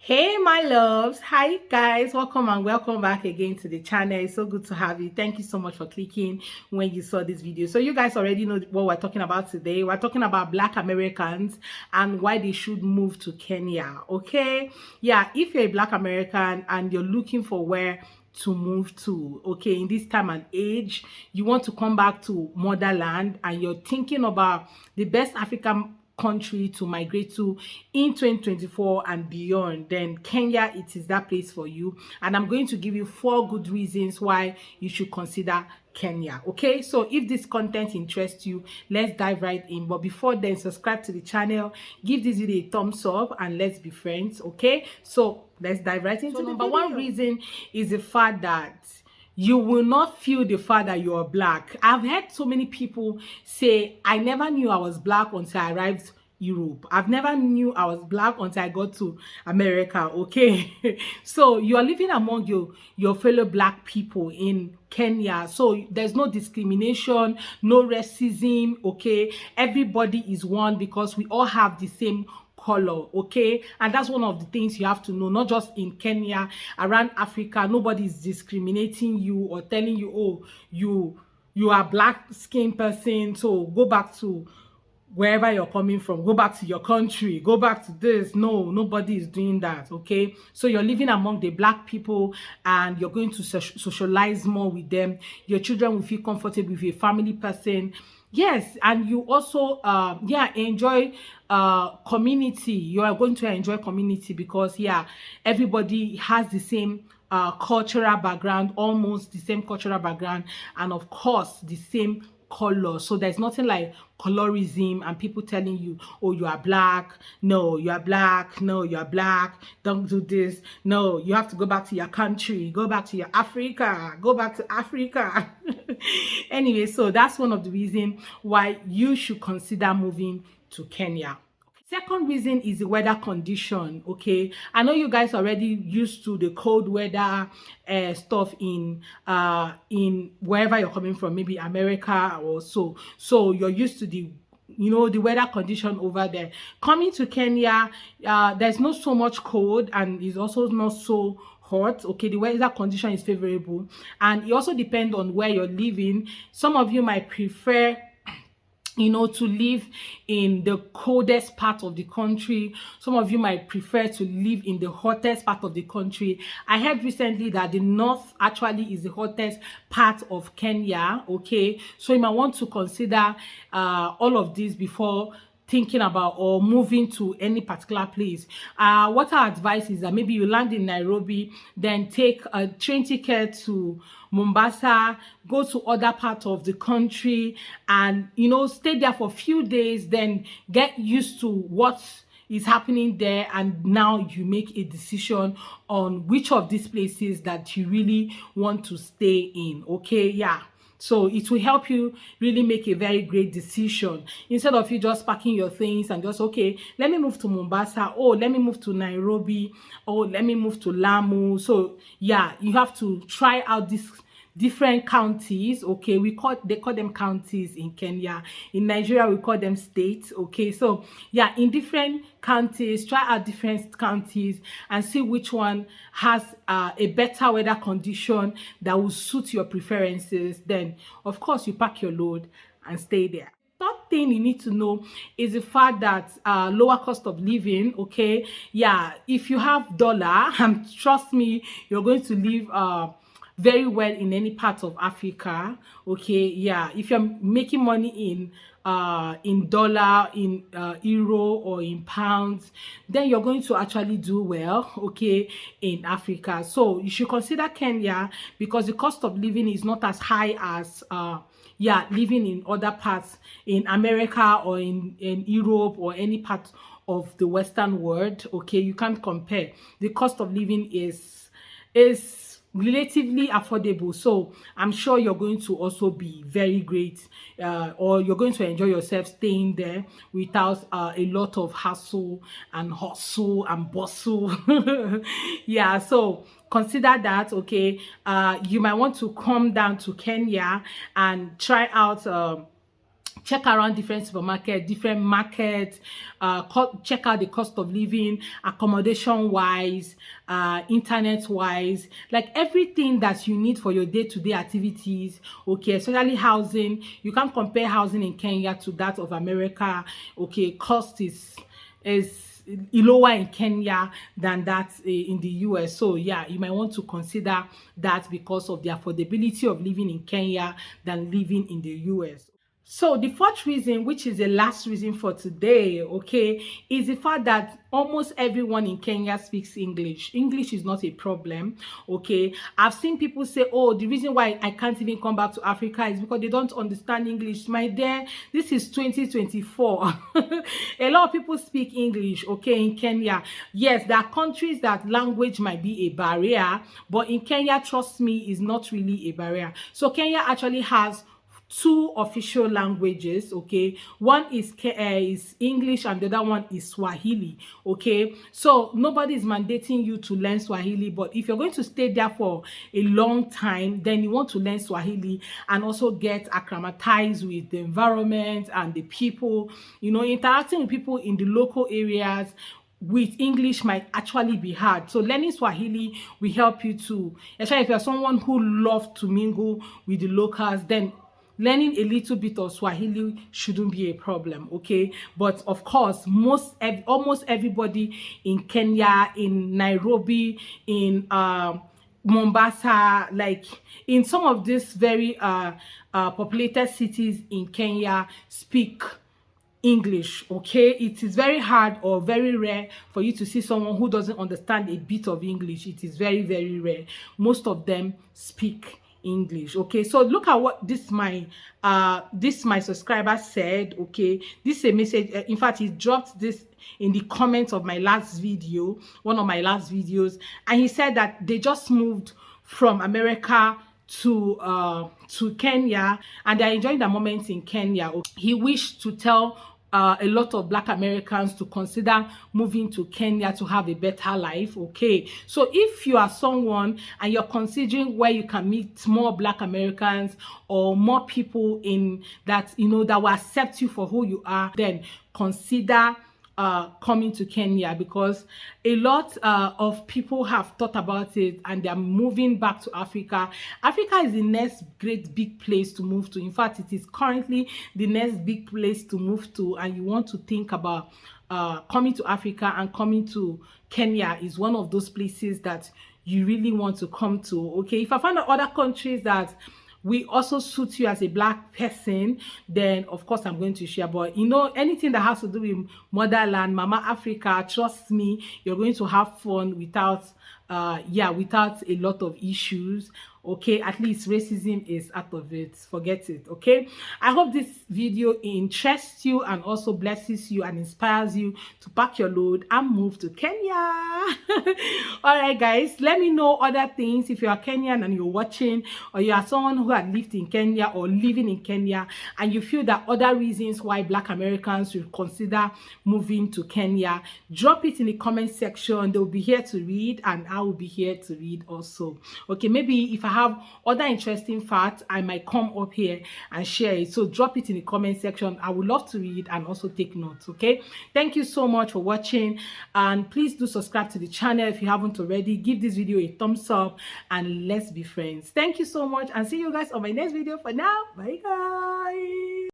Hey my loves, hi guys, welcome and welcome back again to the channel. It's so good to have you. Thank you so much for clicking when you saw this video. So you guys already know what we're talking about today. We're talking about Black Americans and why they should move to Kenya. Okay, yeah, if you're a Black American and you're looking for where to move to, okay, in this time and age, you want to come back to motherland and you're thinking about the best African country to migrate to in 2024 and beyond, then Kenya, it is that place for you. And I'm going to give you 4 good reasons why you should consider Kenya. Okay, so if this content interests you, let's dive right in. But before then, subscribe to the channel, give this video a thumbs up, and let's be friends. Okay, so let's dive right into the number video. One reason is the fact that you will not feel the fact that you're Black. I've heard so many people say, I never knew I was Black until I arrived Europe. I've never knew I was Black until I got to America. Okay, so you are living among your fellow Black people in Kenya, so there's no discrimination, no racism. Okay, everybody is one because we all have the same color. Okay, and that's one of the things you have to know. Not just in Kenya, around Africa, nobody is discriminating you or telling you, oh, you are black skin person, so go back to wherever you're coming from, go back to your country, go back to this. No, nobody is doing that. Okay, so you're living among the Black people and you're going to socialize more with them. Your children will feel comfortable with a family person. Yes, and you also enjoy community. You are going to enjoy community because everybody has the same cultural background, almost the same cultural background, and of course the same color. So there's nothing like colorism and people telling you, oh, you are Black, no, you are Black, no, you are Black, don't do this, no, you have to go back to your country, go back to your Africa, go back to Africa. Anyway, so that's one of the reasons why you should consider moving to Kenya. Second reason is the weather condition. Okay, I know you guys already used to the cold weather stuff in wherever you're coming from, maybe America or so you're used to the the weather condition over there. Coming to Kenya, there's not so much cold and it's also not so hot. Okay, the weather condition is favorable, and it also depends on where you're living. Some of you might prefer to live in the coldest part of the country. Some of you might prefer to live in the hottest part of the country. I heard recently that the north actually is the hottest part of Kenya. Okay, so you might want to consider all of this before thinking about or moving to any particular place. What I advise is that maybe you land in Nairobi, then take a train ticket to Mombasa, go to other parts of the country, and stay there for a few days, then get used to what is happening there, and now you make a decision on which of these places that you really want to stay in. Okay, so it will help you really make a very great decision instead of you just packing your things and just, okay, let me move to Mombasa, oh, let me move to Nairobi, oh, let me move to Lamu. So you have to try out these different counties. Okay, they call them counties in Kenya. In Nigeria we call them states. Okay, so in different counties, try out different counties and see which one has a better weather condition that will suit your preferences. Then of course you pack your load and stay there. Third thing you need to know is the fact that lower cost of living. Okay, if you have dollar, trust me, you're going to live very well in any part of Africa. Okay, if you're making money in dollar, in euro, or in pounds, then you're going to actually do well, okay, in Africa. So you should consider Kenya because the cost of living is not as high as living in other parts in America or in Europe or any part of the Western world. Okay, you can't compare. The cost of living is relatively affordable, so I'm sure you're going to also be very great, or you're going to enjoy yourself staying there without a lot of hustle and bustle. So consider that. Okay, you might want to come down to Kenya and try out check around different supermarket, different markets, check out the cost of living, accommodation wise, internet wise, like everything that you need for your day-to-day activities. Okay, especially housing. You can't compare housing in Kenya to that of America. Okay, cost is lower in Kenya than that in the US. So yeah, you might want to consider that because of the affordability of living in Kenya than living in the US. So the fourth reason, which is the last reason for today, okay, is the fact that almost everyone in Kenya speaks English. English is not a problem, okay. I've seen people say, oh, the reason why I can't even come back to Africa is because they don't understand English. My dear, this is 2024. A lot of people speak English, okay, in Kenya. Yes, there are countries that language might be a barrier, but in Kenya, trust me, is not really a barrier. So Kenya actually has two official languages, okay. One is English and the other one is Swahili, okay. So nobody is mandating you to learn Swahili, but if you're going to stay there for a long time, then you want to learn Swahili and also get acclimatized with the environment and the people, you know, interacting with people in the local areas with English might actually be hard. So learning Swahili will help you to, especially if you're someone who loves to mingle with the locals, then learning a little bit of Swahili shouldn't be a problem, okay. But of course, almost everybody in Kenya, in Nairobi, in Mombasa, like in some of these very populated cities in Kenya, speak English, okay. It is very hard or very rare for you to see someone who doesn't understand a bit of English. It is very, very rare. Most of them speak English, okay. So look at what this my subscriber said, okay. This is a message, in fact, he dropped this in the comments of my last video, one of my last videos, and he said that they just moved from America to Kenya and they're enjoying the moment in Kenya. He wished to tell a lot of Black Americans to consider moving to Kenya to have a better life, okay. So if you are someone and you're considering where you can meet more Black Americans or more people in that, you know, that will accept you for who you are, then consider coming to Kenya, because a lot of people have thought about it and they're moving back to Africa. Africa is the next great big place to move to. In fact, it is currently the next big place to move to, and you want to think about coming to Africa, and coming to Kenya is one of those places that you really want to come to, okay. If I find other countries that we also suit you as a Black person, then of course I'm going to share. But you know, anything that has to do with motherland, Mama Africa, trust me, you're going to have fun without without a lot of issues, okay. At least racism is out of it, forget it, okay. I hope this video interests you and also blesses you and inspires you to pack your load and move to Kenya. All right guys, let me know other things. If you are Kenyan and you're watching, or you are someone who had lived in Kenya or living in Kenya and you feel that other reasons why Black Americans should consider moving to Kenya, drop it in the comment section. They'll be here to read and I will be here to read also, okay. Maybe if I have other interesting facts, I might come up here and share it. So drop it in the comment section. I would love to read and also take notes, okay. Thank you so much for watching, and please do subscribe to the channel if you haven't already. Give this video a thumbs up and let's be friends. Thank you so much, and see you guys on my next video. For now, bye guys.